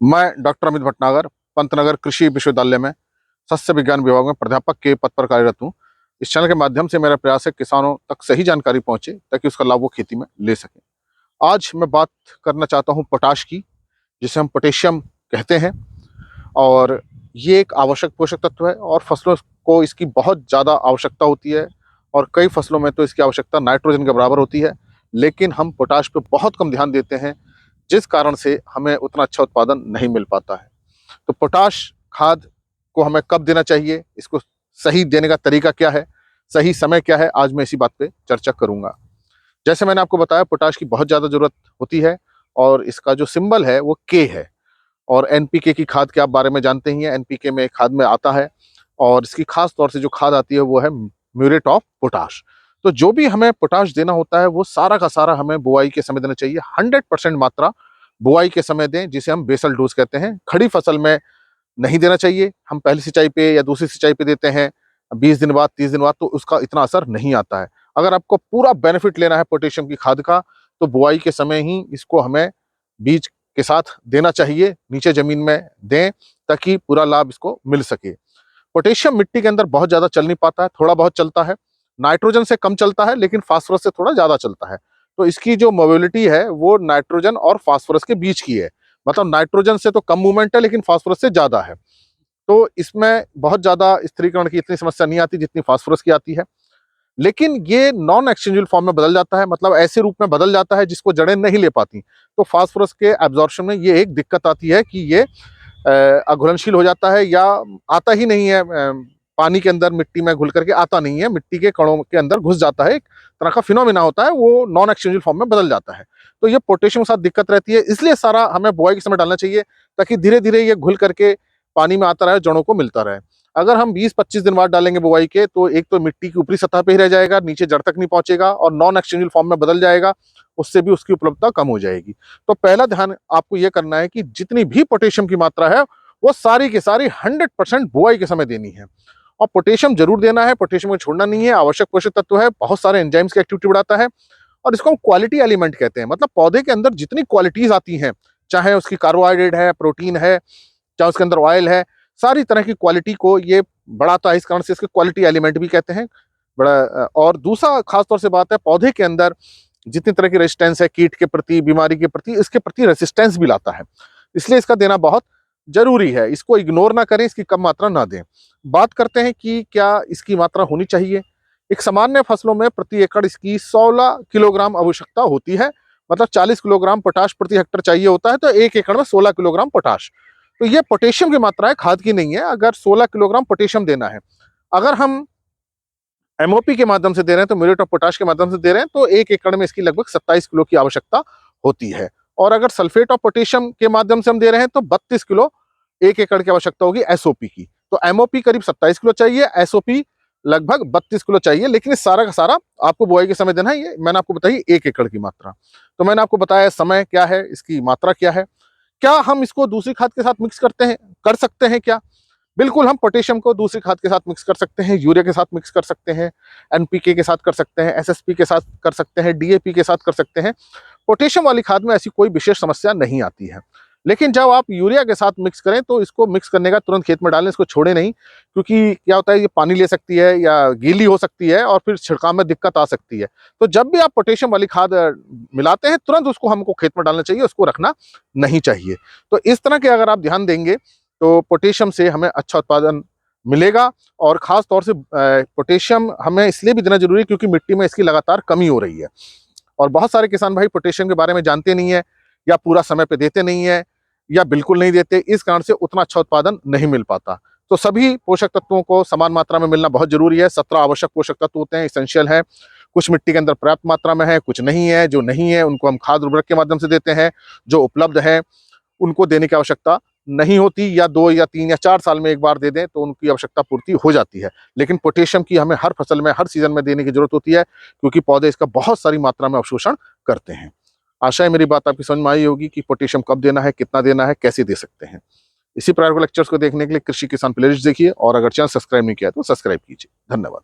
मैं डॉक्टर अमित भटनागर पंतनगर कृषि विश्वविद्यालय में सस्य विज्ञान विभाग में प्राध्यापक के पद पर कार्यरत हूँ। इस चैनल के माध्यम से मेरा प्रयास है किसानों तक सही जानकारी पहुंचे ताकि उसका लाभ वो खेती में ले सकें। आज मैं बात करना चाहता हूँ पोटाश की, जिसे हम पोटेशियम कहते हैं। और ये एक आवश्यक पोषक तत्व है और फसलों को इसकी बहुत ज़्यादा आवश्यकता होती है और कई फसलों में तो इसकी आवश्यकता नाइट्रोजन के बराबर होती है, लेकिन हम पोटाश पे बहुत कम ध्यान देते हैं, जिस कारण से हमें उतना अच्छा उत्पादन नहीं मिल पाता है। तो पोटाश खाद को हमें कब देना चाहिए, इसको सही देने का तरीका क्या है, सही समय क्या है, आज मैं इसी बात पे चर्चा करूंगा। जैसे मैंने आपको बताया, पोटाश की बहुत ज़्यादा जरूरत होती है और इसका जो सिंबल है वो के है। और एनपीके की खाद के आप बारे में जानते ही हैं, एनपीके में खाद में आता है और इसकी खास तौर से जो खाद आती है वो है म्यूरेट ऑफ पोटाश। तो जो भी हमें पोटाश देना होता है वो सारा का सारा हमें बुआई के समय देना चाहिए। 100% मात्रा बुआई के समय दें, जिसे हम बेसल डोज कहते हैं। खड़ी फसल में नहीं देना चाहिए। हम पहली सिंचाई पे या दूसरी सिंचाई पे देते हैं 20 दिन बाद 30 दिन बाद, तो उसका इतना असर नहीं आता है। अगर आपको पूरा बेनिफिट लेना है पोटेशियम की खाद का, तो बुआई के समय ही इसको हमें बीज के साथ देना चाहिए, नीचे जमीन में दें ताकि पूरा लाभ इसको मिल सके। पोटेशियम मिट्टी के अंदर बहुत ज्यादा चल नहीं पाता है, थोड़ा बहुत चलता है। नाइट्रोजन से कम चलता है लेकिन फास्फोरस से थोड़ा ज्यादा चलता है। तो इसकी जो मोबिलिटी है वो नाइट्रोजन और फास्फोरस के बीच की है। मतलब नाइट्रोजन से तो कम मूवमेंट है लेकिन फास्फोरस से ज्यादा है। तो इसमें बहुत ज्यादा स्थिरीकरण की इतनी समस्या नहीं आती जितनी फास्फोरस की आती है। लेकिन ये नॉन एक्सचेंजेबल फॉर्म में बदल जाता है, मतलब ऐसे रूप में बदल जाता है जिसको जड़ें नहीं ले पाती। तो फास्फोरस के एब्जॉर्प्शन में ये एक दिक्कत आती है कि ये अघुलनशील हो जाता है या आता ही नहीं है, पानी के अंदर मिट्टी में घुल करके आता नहीं है, मिट्टी के कणों के अंदर घुस जाता है। एक तरह का फिनोमिना होता है, वो नॉन एक्सचेंजेबल फॉर्म में बदल जाता है। तो ये पोटेशियम के साथ दिक्कत रहती है, इसलिए सारा हमें बुआई के समय डालना चाहिए ताकि धीरे धीरे ये घुल करके पानी में आता रहे, जड़ों को मिलता रहे। अगर हम 20-25 दिन बाद डालेंगे बुआई के, तो एक तो मिट्टी की ऊपरी सतह पे ही रह जाएगा, नीचे जड़ तक नहीं पहुंचेगा और नॉन एक्सचेंजेबल फॉर्म में बदल जाएगा, उससे भी उसकी उपलब्धता कम हो जाएगी। तो पहला ध्यान आपको यह करना है कि जितनी भी पोटेशियम की मात्रा है वो सारी की सारी 100% बुआई के समय देनी है। और पोटेशियम जरूर देना है, पोटेशियम को छोड़ना नहीं है। आवश्यक पोषक तत्व है, बहुत सारे एंजाइम्स की एक्टिविटी बढ़ाता है और इसको हम क्वालिटी एलिमेंट कहते हैं। मतलब पौधे के अंदर जितनी क्वालिटीज आती हैं, चाहे उसकी कार्बोहाइड्रेट है, प्रोटीन है, चाहे उसके अंदर ऑयल है, सारी तरह की क्वालिटी को ये बढ़ाता है। इस कारण से इसके क्वालिटी एलिमेंट भी कहते हैं। बड़ा और दूसरा खास तौर से बात है, पौधे के अंदर जितनी तरह की रेजिस्टेंस है कीट के प्रति, बीमारी के प्रति, इसके प्रति रेजिस्टेंस भी लाता है। इसलिए इसका देना बहुत जरूरी है। इसको इग्नोर ना करें, इसकी कम मात्रा ना दें। बात करते हैं कि क्या इसकी मात्रा होनी चाहिए। एक सामान्य फसलों में प्रति एकड़ इसकी 16 किलोग्राम आवश्यकता होती है। मतलब 40 किलोग्राम पोटाश प्रति हेक्टेयर चाहिए होता है, तो 1 एकड़ में 16 किलोग्राम पोटाश। तो ये पोटेशियम की मात्रा है, खाद की नहीं है। अगर 16 किलोग्राम पोटेशियम देना है, अगर हम एमओपी के माध्यम से दे रहे हैं, तो म्यूरेट ऑफ पोटाश के माध्यम से दे रहे हैं, तो 1 एकड़ में इसकी लगभग 27 किलो की आवश्यकता होती है। और अगर सल्फेट ऑफ पोटेशियम के माध्यम से हम दे रहे हैं तो 32 किलो 1 एकड़ की आवश्यकता होगी एसओपी की। तो एमओपी करीब 27 किलो चाहिए, एसओपी लगभग 32 किलो चाहिए। लेकिन इस सारा का सारा आपको बुआई के समय देना है। ये मैंने आपको बताई 1 एकड़ की मात्रा। तो मैंने आपको बताया समय क्या है, इसकी मात्रा क्या है। क्या हम इसको दूसरी खाद के साथ मिक्स कर सकते हैं क्या? बिल्कुल, हम पोटेशियम को दूसरी खाद के साथ मिक्स कर सकते हैं, यूरिया के साथ मिक्स कर सकते हैं, एनपीके के साथ कर सकते हैं, एसएसपी के साथ कर सकते हैं, डीएपी के साथ कर सकते हैं। पोटेशियम वाली खाद में ऐसी कोई विशेष समस्या नहीं आती है। लेकिन जब आप यूरिया के साथ मिक्स करें तो इसको मिक्स करने का तुरंत खेत में डालें, इसको छोड़े नहीं। क्योंकि क्या होता है, ये पानी ले सकती है या गीली हो सकती है और फिर छिड़काव में दिक्कत आ सकती है। तो जब भी आप पोटेशियम वाली खाद मिलाते हैं, तुरंत उसको हमको खेत में डालना चाहिए, उसको रखना नहीं चाहिए। तो इस तरह के अगर आप ध्यान देंगे तो पोटेशियम से हमें अच्छा उत्पादन मिलेगा। और खास तौर से पोटेशियम हमें इसलिए भी देना जरूरी है क्योंकि मिट्टी में इसकी लगातार कमी हो रही है और बहुत सारे किसान भाई पोटेशियम के बारे में जानते नहीं है, या पूरा समय पे देते नहीं है, या बिल्कुल नहीं देते। इस कारण से उतना अच्छा उत्पादन नहीं मिल पाता। तो सभी पोषक तत्वों को समान मात्रा में मिलना बहुत जरूरी है। 17 आवश्यक पोषक तत्व होते हैं, इसेंशियल है। कुछ मिट्टी के अंदर पर्याप्त मात्रा में है, कुछ नहीं है। जो नहीं है उनको हम खाद उर्वरक के माध्यम से देते हैं, जो उपलब्ध है उनको देने की आवश्यकता नहीं होती, या 2 या 3 या 4 साल में एक बार दे दें तो उनकी आवश्यकता पूर्ति हो जाती है। लेकिन पोटेशियम की हमें हर फसल में, हर सीजन में देने की जरूरत होती है क्योंकि पौधे इसका बहुत सारी मात्रा में अवशोषण करते हैं। आशा है मेरी बात आपकी समझ में आई होगी कि पोटेशियम कब देना है, कितना देना है, कैसे दे सकते हैं। इसी प्रकार के लेक्चर्स को देखने के लिए कृषि किसान प्लेलिस्ट देखिए और अगर चैनल सब्सक्राइब नहीं किया तो सब्सक्राइब कीजिए। धन्यवाद।